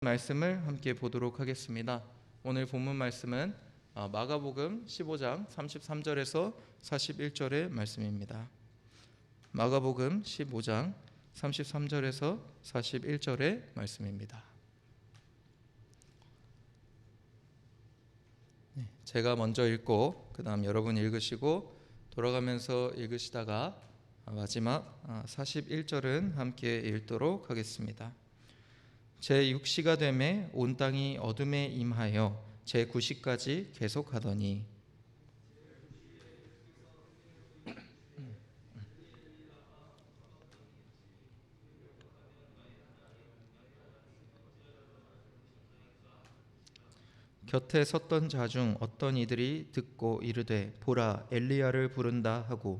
말씀을 함께 보도록 하겠습니다. 오늘 본문 말씀은 마가복음 15장 33절에서 41절의 말씀입니다. 마가복음 15장 33절에서 41절의 말씀입니다. 제가 먼저 읽고 그 다음 여러분 읽으시고 돌아가면서 읽으시다가 마지막 41절은 함께 읽도록 하겠습니다. 제6시가 되매 온 땅이 어둠에 임하여 제9시까지 계속하더니 곁에 섰던 자 중 어떤 이들이 듣고 이르되 보라 엘리야를 부른다 하고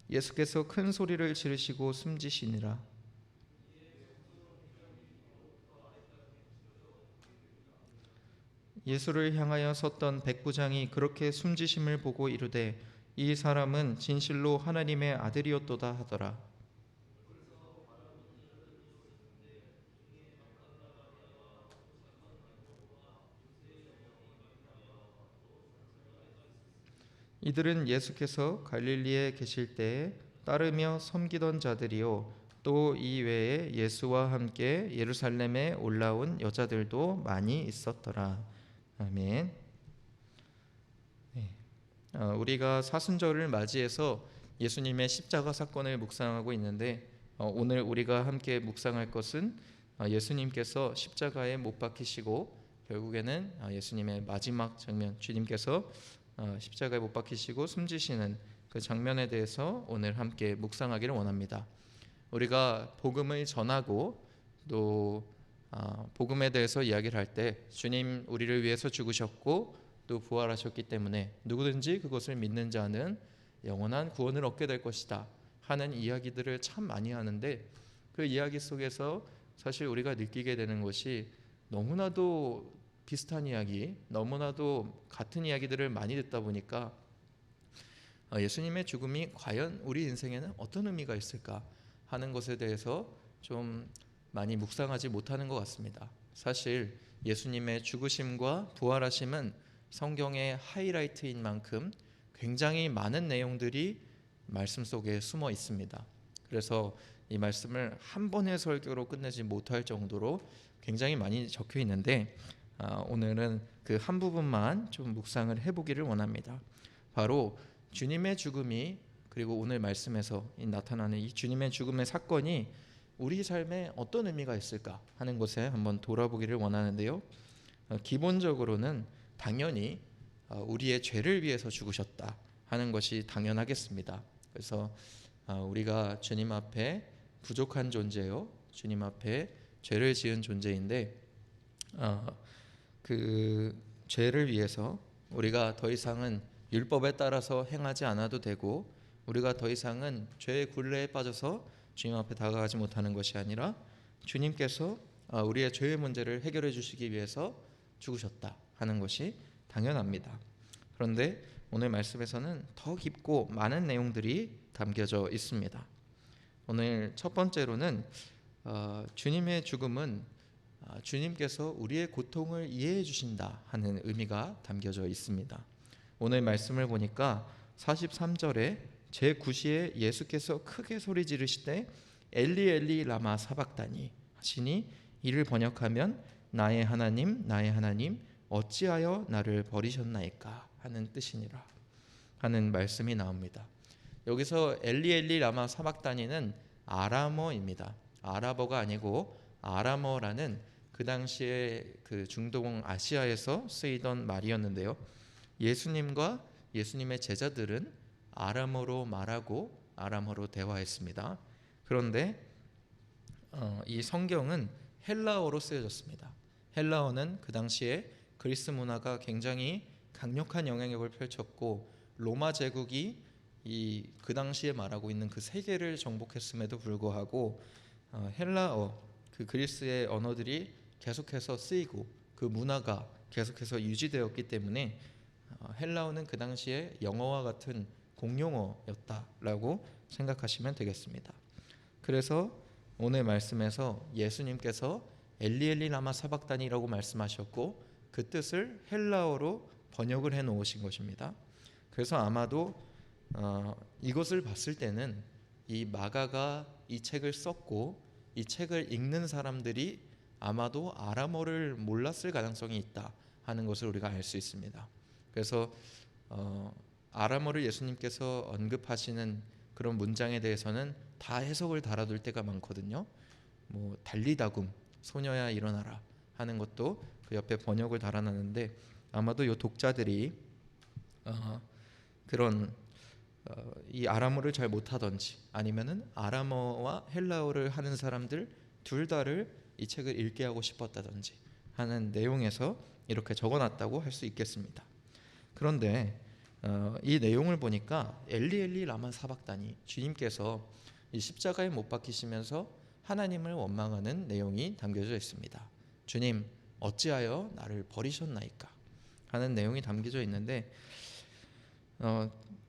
예수께서 큰 소리를 지르시고 숨지시니라. 예수를 향하여 섰던 백부장이 그렇게 숨지심을 보고 이르되 이 사람은 진실로 하나님의 아들이었도다 하더라. 이들은 예수께서 갈릴리에 계실 때에 따르며 섬기던 자들이요 또 이 외에 예수와 함께 예루살렘에 올라온 여자들도 많이 있었더라. 아멘. 우리가 사순절을 맞이해서 예수님의 십자가 사건을 묵상하고 있는데 오늘 우리가 함께 묵상할 것은 예수님께서 십자가에 못 박히시고 결국에는 예수님의 마지막 장면, 주님께서 십자가에 못 박히시고 숨지시는 그 장면에 대해서 오늘 함께 묵상하기를 원합니다. 우리가 복음을 전하고 또 복음에 대해서 이야기를 할 때 주님 우리를 위해서 죽으셨고 또 부활하셨기 때문에 누구든지 그것을 믿는 자는 영원한 구원을 얻게 될 것이다 하는 이야기들을 참 많이 하는데 그 이야기 속에서 사실 우리가 느끼게 되는 것이 너무나도 비슷한 이야기, 너무나도 같은 이야기들을 많이 듣다 보니까 예수님의 죽음이 과연 우리 인생에는 어떤 의미가 있을까 하는 것에 대해서 좀 많이 묵상하지 못하는 것 같습니다. 사실 예수님의 죽으심과 부활하심은 성경의 하이라이트인 만큼 굉장히 많은 내용들이 말씀 속에 숨어 있습니다. 그래서 이 말씀을 한 번의 설교로 끝내지 못할 정도로 굉장히 많이 적혀 있는데 오늘은 그 한 부분만 좀 묵상을 해보기를 원합니다. 바로 주님의 죽음이 그리고 오늘 말씀에서 나타나는 이 주님의 죽음의 사건이 우리 삶에 어떤 의미가 있을까 하는 것에 한번 돌아보기를 원하는데요. 기본적으로는 당연히 우리의 죄를 위해서 죽으셨다 하는 것이 당연하겠습니다. 그래서 우리가 주님 앞에 부족한 존재요, 주님 앞에 죄를 지은 존재인데 그 죄를 위해서 우리가 더 이상은 율법에 따라서 행하지 않아도 되고 우리가 더 이상은 죄의 굴레에 빠져서 주님 앞에 다가가지 못하는 것이 아니라 주님께서 우리의 죄의 문제를 해결해 주시기 위해서 죽으셨다 하는 것이 당연합니다. 그런데 오늘 말씀에서는 더 깊고 많은 내용들이 담겨져 있습니다. 오늘 첫 번째로는 주님의 죽음은 주님께서 우리의 고통을 이해해 주신다 하는 의미가 담겨져 있습니다. 오늘 말씀을 보니까 43절에 제9시에 예수께서 크게 소리 지르시되 엘리 엘리 라마 사박다니 하시니 이를 번역하면 나의 하나님 나의 하나님 어찌하여 나를 버리셨나이까 하는 뜻이니라 하는 말씀이 나옵니다. 여기서 엘리 엘리 라마 사박다니는 아람어입니다. 아랍어가 아니고 아람어라는 그 당시에 그 중동 아시아에서 쓰이던 말이었는데요. 예수님과 예수님의 제자들은 아람어로 말하고 아람어로 대화했습니다. 그런데 이 성경은 헬라어로 쓰여졌습니다. 헬라어는 그 당시에 그리스 문화가 굉장히 강력한 영향력을 펼쳤고 로마 제국이 그 당시에 말하고 있는 그 세계를 정복했음에도 불구하고 헬라어, 그 그리스의 언어들이 계속해서 쓰이고 그 문화가 계속해서 유지되었기 때문에 헬라어는 그 당시에 영어와 같은 공용어였다라고 생각하시면 되겠습니다. 그래서 오늘 말씀에서 예수님께서 엘리 엘리 라마 사박다니라고 말씀하셨고 그 뜻을 헬라어로 번역을 해 놓으신 것입니다. 그래서 아마도 이것을 봤을 때는 이 마가가 이 책을 썼고 이 책을 읽는 사람들이 아마도 아람어를 몰랐을 가능성이 있다 하는 것을 우리가 알 수 있습니다. 그래서 아람어를 예수님께서 언급하시는 그런 문장에 대해서는 다 해석을 달아둘 때가 많거든요. 뭐 달리다굼, 소녀야 일어나라 하는 것도 그 옆에 번역을 달아놨는데 아마도 이 독자들이 그런 이 아람어를 잘 못하던지 아니면은 아람어와 헬라어를 하는 사람들 둘 다를 이 책을 읽게 하고 싶었다든지 하는 내용에서 이렇게 적어놨다고 할 수 있겠습니다. 그런데 이 내용을 보니까 엘리 엘리 라마 사박다니, 주님께서 이 십자가에 못 박히시면서 하나님을 원망하는 내용이 담겨져 있습니다. 주님 어찌하여 나를 버리셨나이까 하는 내용이 담겨져 있는데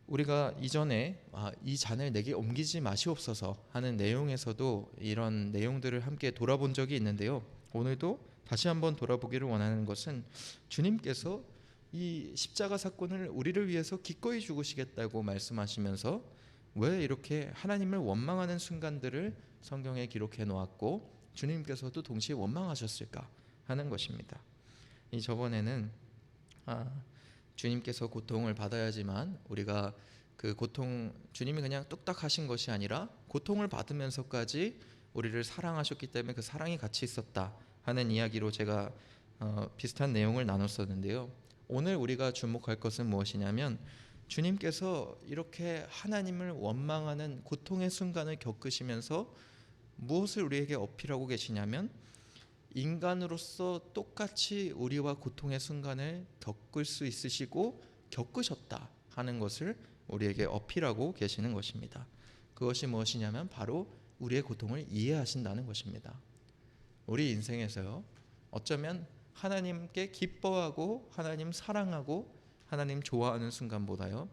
우리가 이전에 이 잔을 내게 옮기지 마시옵소서 하는 내용에서도 이런 내용들을 함께 돌아본 적이 있는데요. 오늘도 다시 한번 돌아보기를 원하는 것은 주님께서 이 십자가 사건을 우리를 위해서 기꺼이 죽으시겠다고 말씀하시면서 왜 이렇게 하나님을 원망하는 순간들을 성경에 기록해 놓았고 주님께서도 동시에 원망하셨을까 하는 것입니다. 이 저번에는 주님께서 고통을 받아야지만 우리가 그 고통, 주님이 그냥 뚝딱 하신 것이 아니라 고통을 받으면서까지 우리를 사랑하셨기 때문에 그 사랑이 같이 있었다 하는 이야기로 제가 비슷한 내용을 나눴었는데요. 오늘 우리가 주목할 것은 무엇이냐면 주님께서 이렇게 하나님을 원망하는 고통의 순간을 겪으시면서 무엇을 우리에게 어필하고 계시냐면 인간으로서 똑같이 우리와 고통의 순간을 겪을 수 있으시고 겪으셨다 하는 것을 우리에게 어필하고 계시는 것입니다. 그것이 무엇이냐면 바로 우리의 고통을 이해하신다는 것입니다. 우리 인생에서요, 어쩌면 하나님께 기뻐하고 하나님 사랑하고 하나님 좋아하는 순간보다요,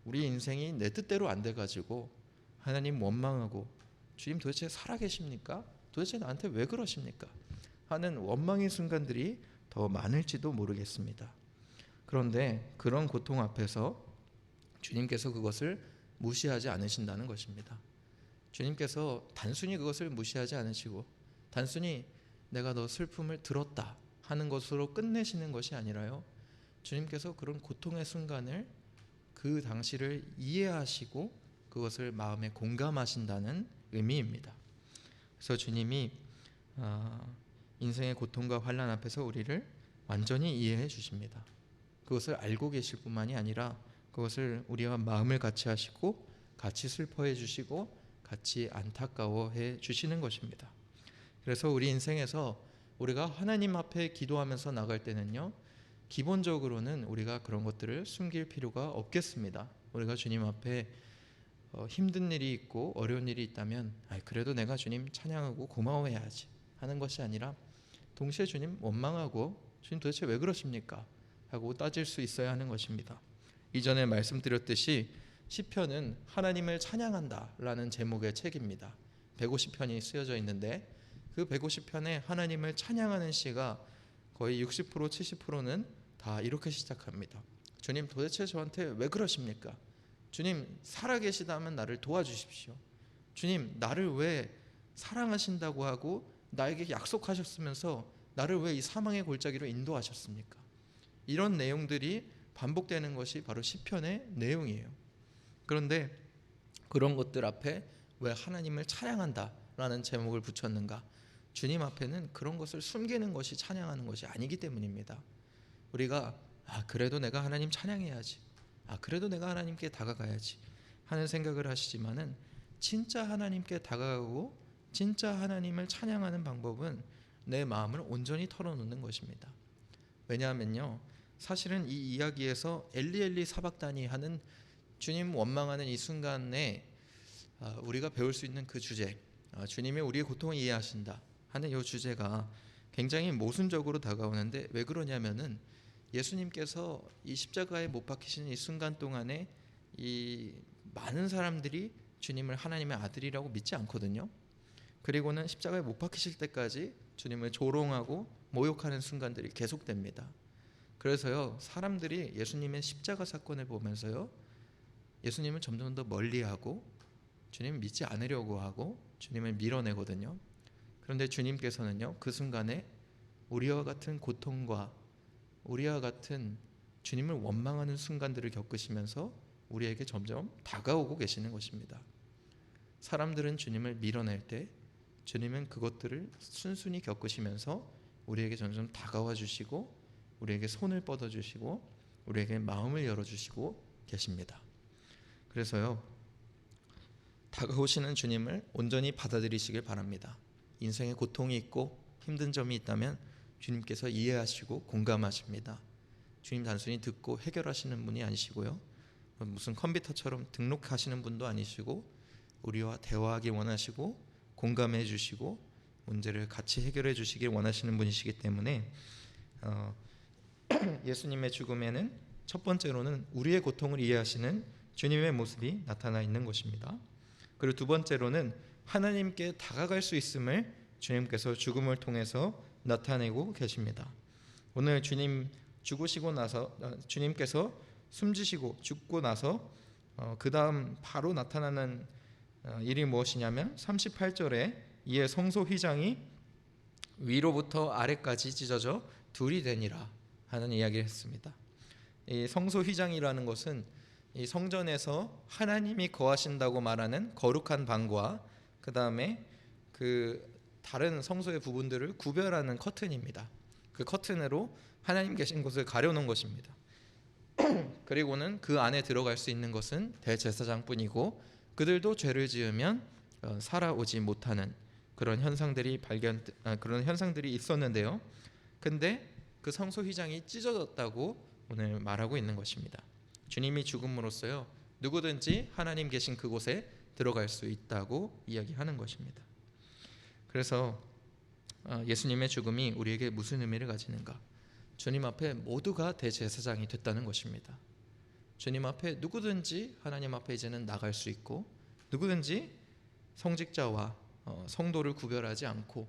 우리 인생이 내 뜻대로 안 돼가지고 하나님 원망하고 주님 도대체 살아계십니까? 도대체 나한테 왜 그러십니까? 하는 원망의 순간들이 더 많을지도 모르겠습니다. 그런데 그런 고통 앞에서 주님께서 그것을 무시하지 않으신다는 것입니다. 주님께서 단순히 그것을 무시하지 않으시고 단순히 내가 너 슬픔을 들었다 하는 것으로 끝내시는 것이 아니라요, 주님께서 그런 고통의 순간을 그 당시를 이해하시고 그것을 마음에 공감하신다는 의미입니다. 그래서 주님이 인생의 고통과 환난 앞에서 우리를 완전히 이해해 주십니다. 그것을 알고 계실 뿐만이 아니라 그것을 우리와 마음을 같이 하시고 같이 슬퍼해 주시고 같이 안타까워해 주시는 것입니다. 그래서 우리 인생에서 우리가 하나님 앞에 기도하면서 나갈 때는요, 기본적으로는 우리가 그런 것들을 숨길 필요가 없겠습니다. 우리가 주님 앞에 힘든 일이 있고 어려운 일이 있다면 그래도 내가 주님 찬양하고 고마워해야지 하는 것이 아니라 동시에 주님 원망하고 주님 도대체 왜 그러십니까? 하고 따질 수 있어야 하는 것입니다. 이전에 말씀드렸듯이 시편은 하나님을 찬양한다 라는 제목의 책입니다. 150편이 쓰여져 있는데 그 150편에 하나님을 찬양하는 시가 거의 60% 70%는 다 이렇게 시작합니다. 주님 도대체 저한테 왜 그러십니까? 주님 살아계시다면 나를 도와주십시오. 주님 나를 왜 사랑하신다고 하고 나에게 약속하셨으면서 나를 왜 이 사망의 골짜기로 인도하셨습니까? 이런 내용들이 반복되는 것이 바로 시편의 내용이에요. 그런데 그런 것들 앞에 왜 하나님을 찬양한다라는 제목을 붙였는가? 주님 앞에는 그런 것을 숨기는 것이 찬양하는 것이 아니기 때문입니다. 우리가 그래도 내가 하나님 찬양해야지, 그래도 내가 하나님께 다가가야지 하는 생각을 하시지만은 진짜 하나님께 다가가고 진짜 하나님을 찬양하는 방법은 내 마음을 온전히 털어놓는 것입니다. 왜냐하면요, 사실은 이 이야기에서 엘리 엘리 사박다니 하는 주님 원망하는 이 순간에 우리가 배울 수 있는 그 주제, 주님이 우리의 고통을 이해하신다 하는 이 주제가 굉장히 모순적으로 다가오는데 왜 그러냐면은 예수님께서 이 십자가에 못 박히시는 이 순간 동안에 이 많은 사람들이 주님을 하나님의 아들이라고 믿지 않거든요. 그리고는 십자가에 못 박히실 때까지 주님을 조롱하고 모욕하는 순간들이 계속됩니다. 그래서요, 사람들이 예수님의 십자가 사건을 보면서요, 예수님을 점점 더 멀리하고 주님을 믿지 않으려고 하고 주님을 밀어내거든요. 그런데 주님께서는요, 그 순간에 우리와 같은 고통과 우리와 같은 주님을 원망하는 순간들을 겪으시면서 우리에게 점점 다가오고 계시는 것입니다. 사람들은 주님을 밀어낼 때 주님은 그것들을 순순히 겪으시면서 우리에게 점점 다가와 주시고 우리에게 손을 뻗어 주시고 우리에게 마음을 열어 주시고 계십니다. 그래서요, 다가오시는 주님을 온전히 받아들이시길 바랍니다. 인생에 고통이 있고 힘든 점이 있다면 주님께서 이해하시고 공감하십니다. 주님 단순히 듣고 해결하시는 분이 아니시고요, 무슨 컴퓨터처럼 등록하시는 분도 아니시고 우리와 대화하기 원하시고 공감해 주시고 문제를 같이 해결해 주시길 원하시는 분이시기 때문에 예수님의 죽음에는 첫 번째로는 우리의 고통을 이해하시는 주님의 모습이 나타나 있는 것입니다. 그리고 두 번째로는 하나님께 다가갈 수 있음을 주님께서 죽음을 통해서 나타내고 계십니다. 오늘 주님 죽으시고 나서 주님께서 숨지시고 죽고 나서 그 다음 바로 나타나는 일이 무엇이냐면 38절에 이에 성소 휘장이 위로부터 아래까지 찢어져 둘이 되니라 하는 이야기를 했습니다. 이 성소 휘장이라는 것은 이 성전에서 하나님이 거하신다고 말하는 거룩한 방과 그 다음에 그 다른 성소의 부분들을 구별하는 커튼입니다. 그 커튼으로 하나님 계신 곳을 가려놓은 것입니다. 그리고는 그 안에 들어갈 수 있는 것은 대제사장뿐이고 그들도 죄를 지으면 살아오지 못하는 그런 현상들이 있었는데요. 근데 그 성소 휘장이 찢어졌다고 오늘 말하고 있는 것입니다. 주님이 죽음으로써요, 누구든지 하나님 계신 그곳에 들어갈 수 있다고 이야기하는 것입니다. 그래서 예수님의 죽음이 우리에게 무슨 의미를 가지는가? 주님 앞에 모두가 대제사장이 됐다는 것입니다. 주님 앞에 누구든지 하나님 앞에 이제는 나갈 수 있고 누구든지 성직자와 성도를 구별하지 않고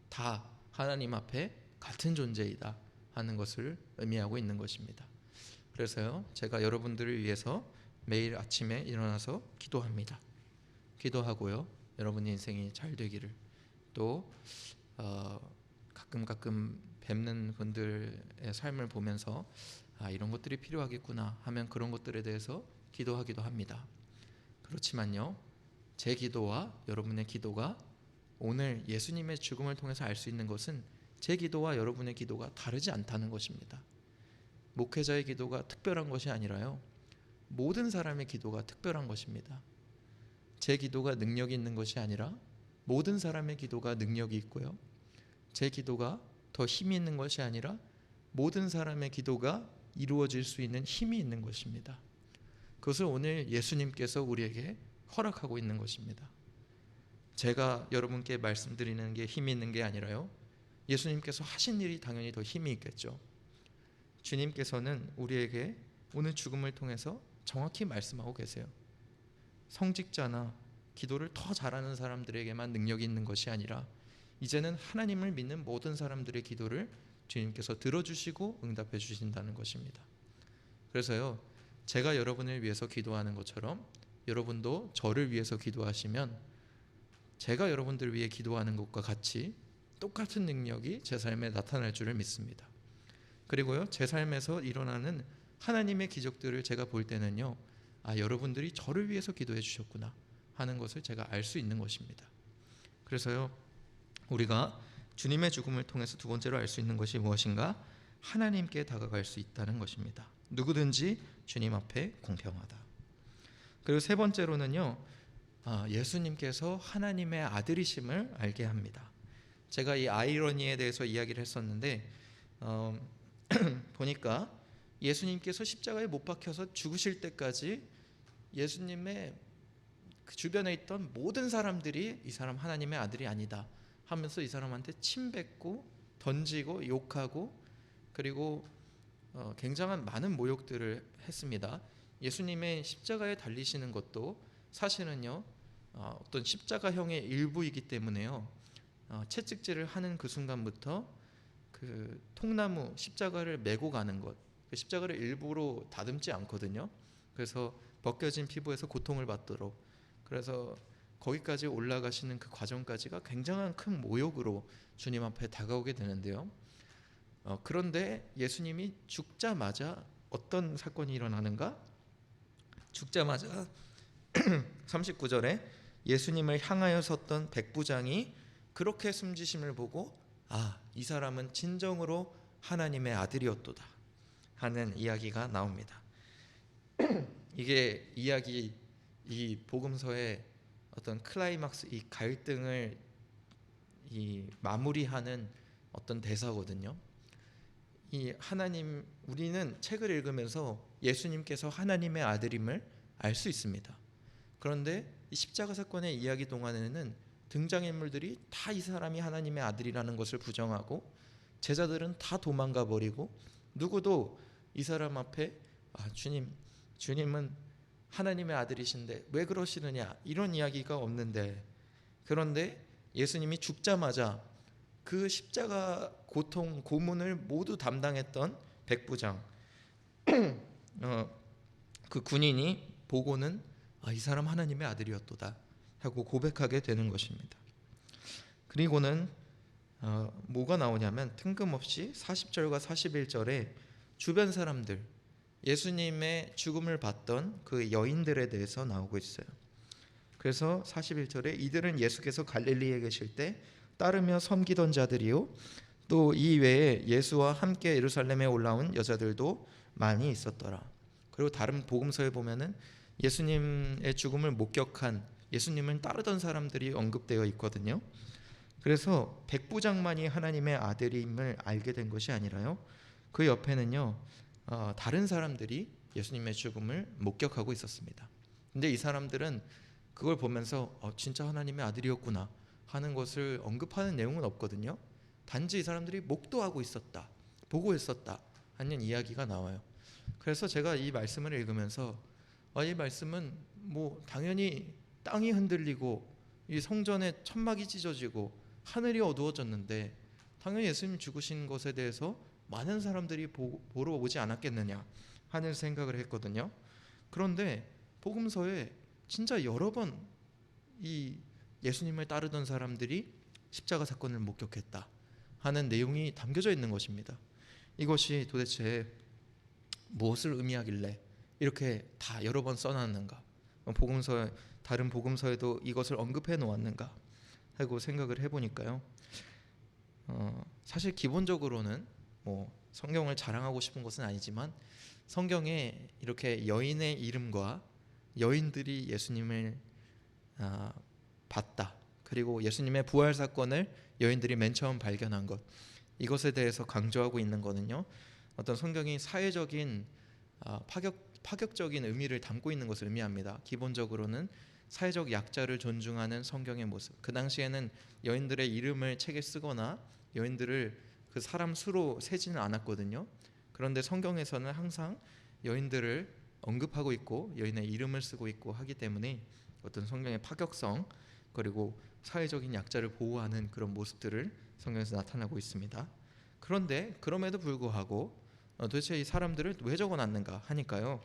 다 하나님 앞에 같은 존재이다 하는 것을 의미하고 있는 것입니다. 그래서요, 제가 여러분들을 위해서 매일 아침에 일어나서 기도합니다. 기도하고요, 여러분의 인생이 잘 되기를, 또 가끔 뵙는 분들의 삶을 보면서 이런 것들이 필요하겠구나 하면 그런 것들에 대해서 기도하기도 합니다. 그렇지만요, 제 기도와 여러분의 기도가 오늘 예수님의 죽음을 통해서 알 수 있는 것은 제 기도와 여러분의 기도가 다르지 않다는 것입니다. 목회자의 기도가 특별한 것이 아니라요, 모든 사람의 기도가 특별한 것입니다. 제 기도가 능력이 있는 것이 아니라 모든 사람의 기도가 능력이 있고요, 제 기도가 더 힘이 있는 것이 아니라 모든 사람의 기도가 이루어질 수 있는 힘이 있는 것입니다. 그것을 오늘 예수님께서 우리에게 허락하고 있는 것입니다. 제가 여러분께 말씀드리는 게 힘이 있는 게 아니라요, 예수님께서 하신 일이 당연히 더 힘이 있겠죠. 주님께서는 우리에게 오늘 죽음을 통해서 정확히 말씀하고 계세요. 성직자나 기도를 더 잘하는 사람들에게만 능력이 있는 것이 아니라 이제는 하나님을 믿는 모든 사람들의 기도를 주님께서 들어주시고 응답해 주신다는 것입니다. 그래서요, 제가 여러분을 위해서 기도하는 것처럼 여러분도 저를 위해서 기도하시면 제가 여러분들을 위해 기도하는 것과 같이 똑같은 능력이 제 삶에 나타날 줄을 믿습니다. 그리고요, 제 삶에서 일어나는 하나님의 기적들을 제가 볼 때는요, 여러분들이 저를 위해서 기도해 주셨구나 하는 것을 제가 알 수 있는 것입니다. 그래서요, 우리가 주님의 죽음을 통해서 두 번째로 알 수 있는 것이 무엇인가? 하나님께 다가갈 수 있다는 것입니다. 누구든지 주님 앞에 공평하다. 그리고 세 번째로는요, 예수님께서 하나님의 아들이심을 알게 합니다. 제가 이 아이러니에 대해서 이야기를 했었는데 보니까 예수님께서 십자가에 못 박혀서 죽으실 때까지 예수님의 그 주변에 있던 모든 사람들이 이 사람 하나님의 아들이 아니다 하면서 이 사람한테 침뱉고 던지고 욕하고 그리고 굉장한 많은 모욕들을 했습니다. 예수님의 십자가에 달리시는 것도 사실은요 어떤 십자가형의 일부이기 때문에요. 채찍질을 하는 그 순간부터 그 통나무 십자가를 메고 가는 것, 그 십자가를 일부러 다듬지 않거든요. 그래서 벗겨진 피부에서 고통을 받도록, 그래서 거기까지 올라가시는 그 과정까지가 굉장한 큰 모욕으로 주님 앞에 다가오게 되는데요. 그런데 예수님이 죽자마자 어떤 사건이 일어나는가? 죽자마자 39절에 예수님을 향하여 섰던 백부장이 그렇게 숨지심을 보고 이 사람은 진정으로 하나님의 아들이었도다 하는 이야기가 나옵니다. 이게 이 복음서의 어떤 클라이막스, 이 갈등을 마무리하는 어떤 대사거든요. 우리는 책을 읽으면서 예수님께서 하나님의 아들임을 알 수 있습니다. 그런데 이 십자가 사건의 이야기 동안에는 등장인물들이 다 이 사람이 하나님의 아들이라는 것을 부정하고, 제자들은 다 도망가 버리고, 누구도 이 사람 앞에 주님은 하나님의 아들이신데 왜 그러시느냐 이런 이야기가 없는데, 그런데 예수님이 죽자마자 그 십자가 고통 고문을 모두 담당했던 백부장 그 군인이 보고는 이 사람 하나님의 아들이었도다 하고 고백하게 되는 것입니다. 그리고는 뭐가 나오냐면 뜬금없이 40절과 41절에 주변 사람들, 예수님의 죽음을 봤던 그 여인들에 대해서 나오고 있어요. 그래서 41절에 이들은 예수께서 갈릴리에 계실 때 따르며 섬기던 자들이요, 또 이 외에 예수와 함께 예루살렘에 올라온 여자들도 많이 있었더라. 그리고 다른 복음서에 보면은 예수님의 죽음을 목격한, 예수님을 따르던 사람들이 언급되어 있거든요. 그래서 백부장만이 하나님의 아들임을 알게 된 것이 아니라요, 그 옆에는요 다른 사람들이 예수님의 죽음을 목격하고 있었습니다. 근데 이 사람들은 그걸 보면서 진짜 하나님의 아들이었구나 하는 것을 언급하는 내용은 없거든요. 단지 이 사람들이 목도하고 있었다, 보고 있었다 하는 이야기가 나와요. 그래서 제가 이 말씀을 읽으면서 이 말씀은 당연히 땅이 흔들리고 이 성전의 천막이 찢어지고 하늘이 어두워졌는데 당연히 예수님 죽으신 것에 대해서 많은 사람들이 보러 오지 않았겠느냐 하는 생각을 했거든요. 그런데 복음서에 진짜 여러 번 이 예수님을 따르던 사람들이 십자가 사건을 목격했다 하는 내용이 담겨져 있는 것입니다. 이것이 도대체 무엇을 의미하길래 이렇게 다 여러 번 써놨는가, 다른 복음서에도 이것을 언급해 놓았는가 하고 생각을 해보니까요, 사실 기본적으로는 성경을 자랑하고 싶은 것은 아니지만 성경에 이렇게 여인의 이름과 여인들이 예수님을 봤다, 그리고 예수님의 부활 사건을 여인들이 맨 처음 발견한 것, 이것에 대해서 강조하고 있는 거는요, 어떤 성경이 사회적인 파격적인 의미를 담고 있는 것을 의미합니다. 기본적으로는 사회적 약자를 존중하는 성경의 모습. 그 당시에는 여인들의 이름을 책에 쓰거나 여인들을 그 사람 수로 세지는 않았거든요. 그런데 성경에서는 항상 여인들을 언급하고 있고 여인의 이름을 쓰고 있고 하기 때문에 어떤 성경의 파격성, 그리고 사회적인 약자를 보호하는 그런 모습들을 성경에서 나타나고 있습니다. 그런데 그럼에도 불구하고 도대체 이 사람들을 왜 적어놨는가 하니까요,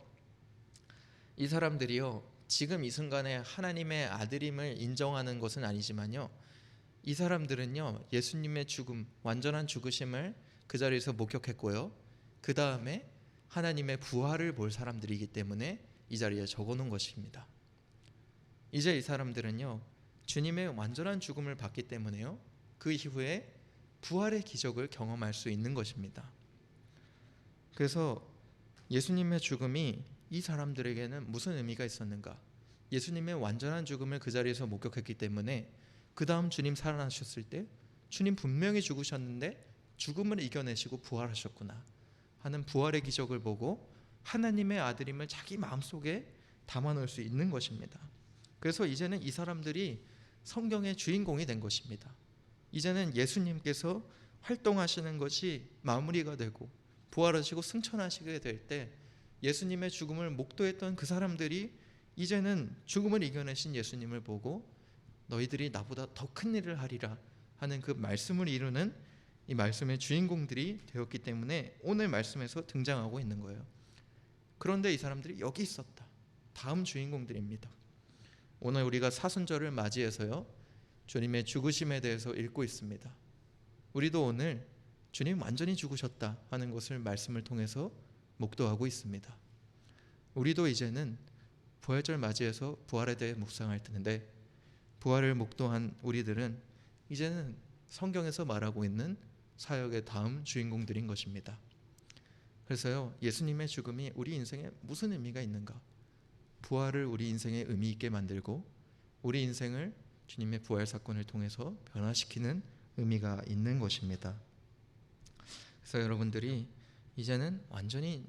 이 사람들이요 지금 이 순간에 하나님의 아들임을 인정하는 것은 아니지만요, 이 사람들은요 예수님의 죽음, 완전한 죽으심을 그 자리에서 목격했고요, 그 다음에 하나님의 부활을 볼 사람들이기 때문에 이 자리에 적어놓은 것입니다. 이제 이 사람들은요 주님의 완전한 죽음을 봤기 때문에요, 그 이후에 부활의 기적을 경험할 수 있는 것입니다. 그래서 예수님의 죽음이 이 사람들에게는 무슨 의미가 있었는가? 예수님의 완전한 죽음을 그 자리에서 목격했기 때문에 그 다음 주님 살아나셨을 때 주님 분명히 죽으셨는데 죽음을 이겨내시고 부활하셨구나 하는 부활의 기적을 보고 하나님의 아들임을 자기 마음속에 담아놓을 수 있는 것입니다. 그래서 이제는 이 사람들이 성경의 주인공이 된 것입니다. 이제는 예수님께서 활동하시는 것이 마무리가 되고 부활하시고 승천하시게 될 때 예수님의 죽음을 목도했던 그 사람들이 이제는 죽음을 이겨내신 예수님을 보고 너희들이 나보다 더 큰 일을 하리라 하는 그 말씀을 이루는 이 말씀의 주인공들이 되었기 때문에 오늘 말씀에서 등장하고 있는 거예요. 그런데 이 사람들이 여기 있었다. 다음 주인공들입니다. 오늘 우리가 사순절을 맞이해서요, 주님의 죽으심에 대해서 읽고 있습니다. 우리도 오늘 주님 완전히 죽으셨다 하는 것을 말씀을 통해서 목도하고 있습니다. 우리도 이제는 부활절 맞이해서 부활에 대해 묵상할 텐데, 부활을 목도한 우리들은 이제는 성경에서 말하고 있는 사역의 다음 주인공들인 것입니다. 그래서요, 예수님의 죽음이 우리 인생에 무슨 의미가 있는가? 부활을 우리 인생에 의미 있게 만들고 우리 인생을 주님의 부활 사건을 통해서 변화시키는 의미가 있는 것입니다. 그래서 여러분들이 이제는 완전히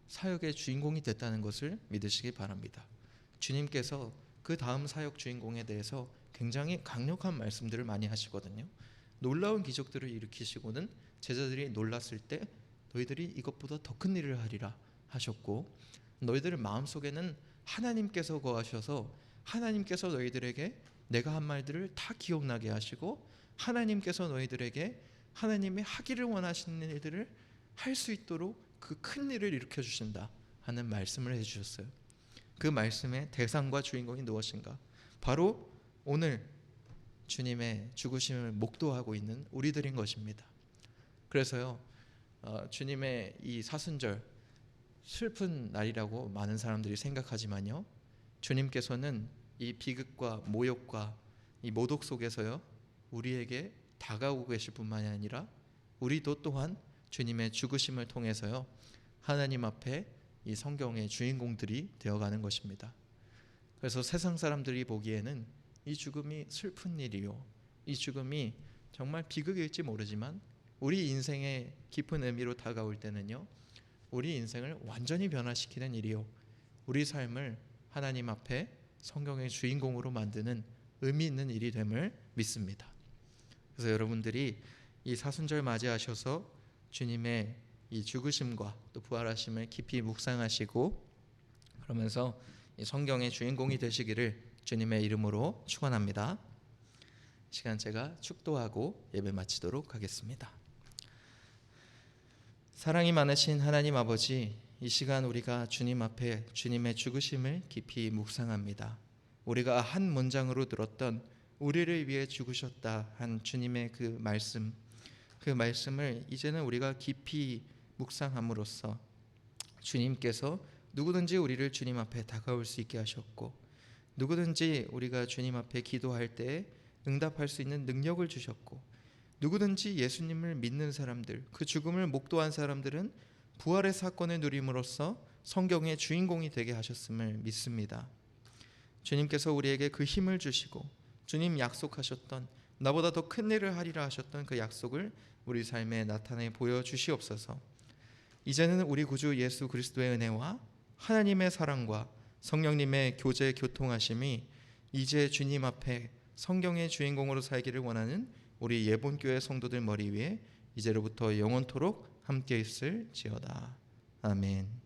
사역의 주인공이 됐다는 것을 믿으시기 바랍니다. 주님께서 그 다음 사역 주인공에 대해서 굉장히 강력한 말씀들을 많이 하시거든요. 놀라운 기적들을 일으키시고는 제자들이 놀랐을 때 너희들이 이것보다 더 큰 일을 하리라 하셨고, 너희들 마음속에는 하나님께서 거하셔서 하나님께서 너희들에게 내가 한 말들을 다 기억나게 하시고 하나님께서 너희들에게 하나님의 하기를 원하시는 일들을 할 수 있도록 그 큰 일을 일으켜 주신다 하는 말씀을 해주셨어요. 그 말씀의 대상과 주인공이 무엇인가? 바로 오늘 주님의 죽으심을 목도하고 있는 우리들인 것입니다. 그래서요, 주님의 이 사순절 슬픈 날이라고 많은 사람들이 생각하지만요, 주님께서는 이 비극과 모욕과 이 모독 속에서요 우리에게 다가오고 계실 뿐만이 아니라 우리도 또한 주님의 죽으심을 통해서요 하나님 앞에 이 성경의 주인공들이 되어가는 것입니다. 그래서 세상 사람들이 보기에는 이 죽음이 슬픈 일이요, 이 죽음이 정말 비극일지 모르지만 우리 인생의 깊은 의미로 다가올 때는요, 우리 인생을 완전히 변화시키는 일이요, 우리 삶을 하나님 앞에 성경의 주인공으로 만드는 의미 있는 일이 됨을 믿습니다. 그래서 여러분들이 이 사순절 맞이하셔서 주님의 이 죽으심과 또 부활하심을 깊이 묵상하시고 그러면서 이 성경의 주인공이 되시기를 주님의 이름으로 축원합니다. 시간 제가 축도하고 예배 마치도록 하겠습니다. 사랑이 많으신 하나님 아버지, 이 시간 우리가 주님 앞에 주님의 죽으심을 깊이 묵상합니다. 우리가 한 문장으로 들었던 우리를 위해 죽으셨다 한 주님의 그 말씀을 이제는 우리가 깊이 묵상함으로써 주님께서 누구든지 우리를 주님 앞에 다가올 수 있게 하셨고, 누구든지 우리가 주님 앞에 기도할 때 응답할 수 있는 능력을 주셨고, 누구든지 예수님을 믿는 사람들, 그 죽음을 목도한 사람들은 부활의 사건을 누림으로써 성경의 주인공이 되게 하셨음을 믿습니다. 주님께서 우리에게 그 힘을 주시고 주님 약속하셨던 나보다 더 큰 일을 하리라 하셨던 그 약속을 우리 삶에 나타내 보여주시옵소서. 이제는 우리 구주 예수 그리스도의 은혜와 하나님의 사랑과 성령님의 교제 교통하심이 이제 주님 앞에 성경의 주인공으로 살기를 원하는 우리 예본교회 성도들 머리 위에 이제로부터 영원토록 함께 있을지어다. 아멘.